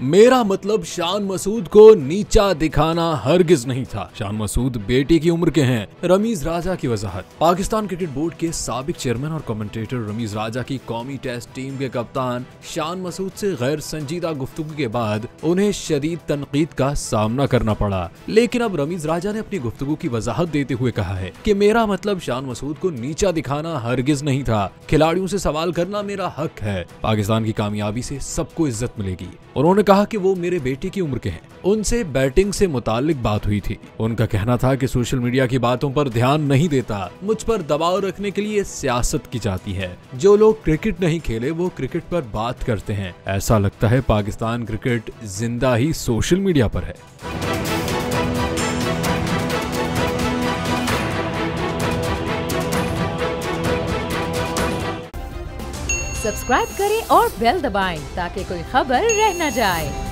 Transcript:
मेरा मतलब शान मसूद को नीचा दिखाना हरगिज नहीं था। शान मसूद बेटे की उम्र के हैं। रमीज राजा की वजाहत। पाकिस्तान क्रिकेट बोर्ड के साबिक चेयरमैन और कमेंटेटर रमीज राजा की कौमी टेस्ट टीम के कप्तान शान मसूद से गैर संजीदा गुफ्तगू के बाद उन्हें शदीद तनकीद का सामना करना पड़ा। लेकिन अब रमीज राजा ने अपनी गुफ्तगू की वजाहत देते हुए कहा है कि मेरा मतलब शान मसूद को नीचा दिखाना हरगिज नहीं था। खिलाड़ियों से सवाल करना मेरा हक है। पाकिस्तान की कामयाबी से सबको इज्जत मिलेगी। उन्होंने कहा कि वो मेरे बेटे की उम्र के हैं। उनसे बैटिंग से मुताल्लिक बात हुई थी। उनका कहना था कि सोशल मीडिया की बातों पर ध्यान नहीं देता, मुझ पर दबाव रखने के लिए सियासत की जाती है। जो लोग क्रिकेट नहीं खेले वो क्रिकेट पर बात करते हैं। ऐसा लगता है पाकिस्तान क्रिकेट जिंदा ही सोशल मीडिया पर है। सब्सक्राइब करें और बेल दबाएं ताकि कोई खबर रह न जाए।